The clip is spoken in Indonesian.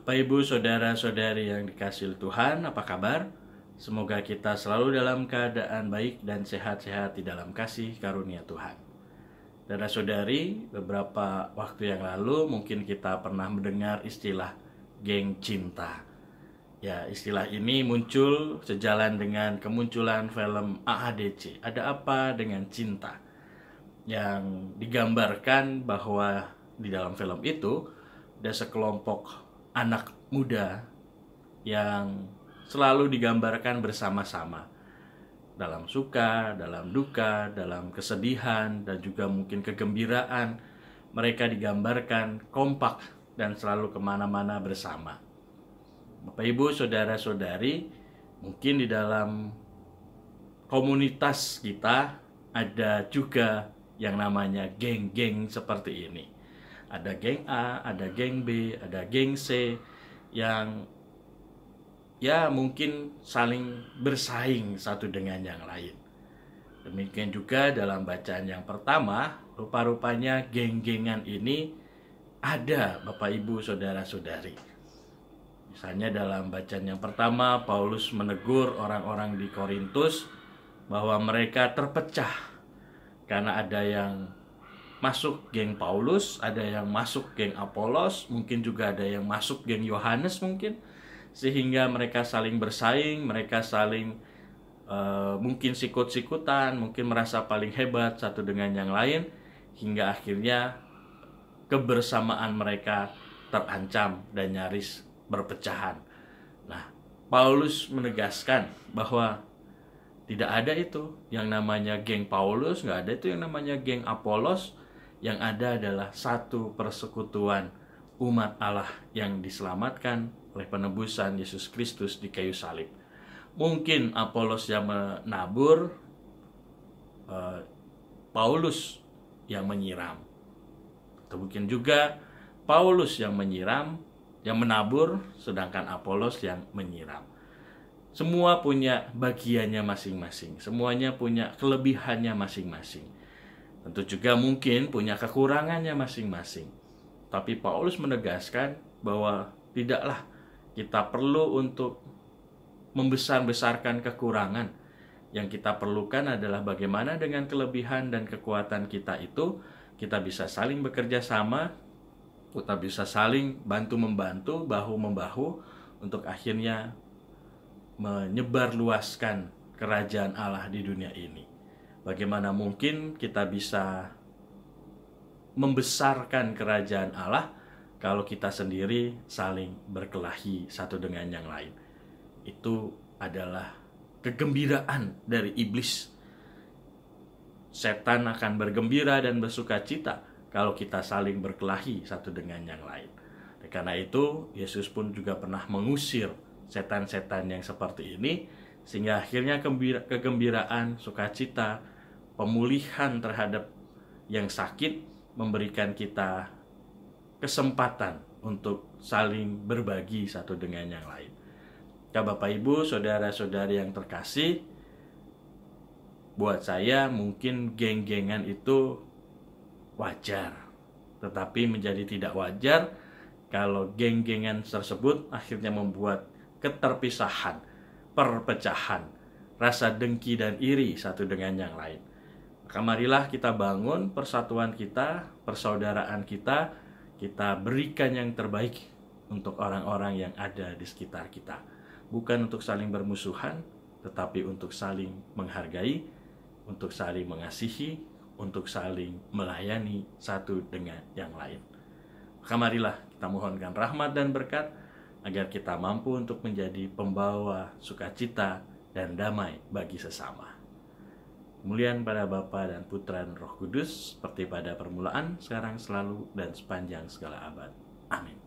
Bapak Ibu saudara-saudari yang dikasihi Tuhan, apa kabar? Semoga kita selalu dalam keadaan baik dan sehat-sehat di dalam kasih karunia Tuhan. Saudara-saudari, beberapa waktu yang lalu mungkin kita pernah mendengar istilah geng cinta. Ya, istilah ini muncul sejalan dengan kemunculan film AADC. Ada apa dengan cinta? Yang digambarkan bahwa di dalam film itu ada sekelompok anak muda yang selalu digambarkan bersama-sama dalam suka, dalam duka, dalam kesedihan, dan juga mungkin kegembiraan. Mereka digambarkan kompak dan selalu kemana-mana bersama. Bapak Ibu saudara-saudari, mungkin di dalam komunitas kita ada juga yang namanya geng-geng seperti ini. Ada geng A, ada geng B, ada geng C yang ya mungkin saling bersaing satu dengan yang lain. Demikian juga dalam bacaan yang pertama, rupa-rupanya geng-gengan ini ada, Bapak Ibu saudara-saudari. Misalnya dalam bacaan yang pertama, Paulus menegur orang-orang di Korintus bahwa mereka terpecah karena ada yang masuk geng Paulus, ada yang masuk geng Apolos, mungkin juga ada yang masuk geng Yohanes mungkin, sehingga mereka saling bersaing, mereka saling mungkin sikut-sikutan, mungkin merasa paling hebat satu dengan yang lain, hingga akhirnya kebersamaan mereka terancam dan nyaris berpecahan. Nah, Paulus menegaskan bahwa tidak ada itu yang namanya geng Paulus, nggak ada itu yang namanya geng Apolos. Yang ada adalah satu persekutuan umat Allah yang diselamatkan oleh penebusan Yesus Kristus di kayu salib. Mungkin Apolos yang menabur, Paulus yang menyiram. Atau mungkin juga Paulus yang menyiram, yang menabur, sedangkan Apolos yang menyiram. Semua punya bagiannya masing-masing. Semuanya punya kelebihannya masing-masing. Tentu juga mungkin punya kekurangannya masing-masing. Tapi Paulus menegaskan bahwa tidaklah kita perlu untuk membesar-besarkan kekurangan. Yang kita perlukan adalah bagaimana dengan kelebihan dan kekuatan kita itu, kita bisa saling bekerja sama, kita bisa saling bantu-membantu, bahu-membahu, untuk akhirnya menyebarluaskan kerajaan Allah di dunia ini. Bagaimana mungkin kita bisa membesarkan kerajaan Allah kalau kita sendiri saling berkelahi satu dengan yang lain? Itu adalah kegembiraan dari iblis. Setan akan bergembira dan bersuka cita kalau kita saling berkelahi satu dengan yang lain. Karena itu Yesus pun juga pernah mengusir setan-setan yang seperti ini, sehingga akhirnya kegembiraan, sukacita, pemulihan terhadap yang sakit memberikan kita kesempatan untuk saling berbagi satu dengan yang lain. Ya Bapak Ibu, saudara-saudari yang terkasih, buat saya mungkin geng-gengan itu wajar, tetapi menjadi tidak wajar kalau geng-gengan tersebut akhirnya membuat keterpisahan, perpecahan, rasa dengki dan iri satu dengan yang lain. Maka marilah kita bangun persatuan kita, persaudaraan kita, kita berikan yang terbaik untuk orang-orang yang ada di sekitar kita. Bukan untuk saling bermusuhan, tetapi untuk saling menghargai, untuk saling mengasihi, untuk saling melayani satu dengan yang lain. Maka marilah kita mohonkan rahmat dan berkat agar kita mampu untuk menjadi pembawa sukacita dan damai bagi sesama. Kemuliaan pada Bapa dan Putra dan Roh Kudus, seperti pada permulaan, sekarang, selalu, dan sepanjang segala abad. Amin.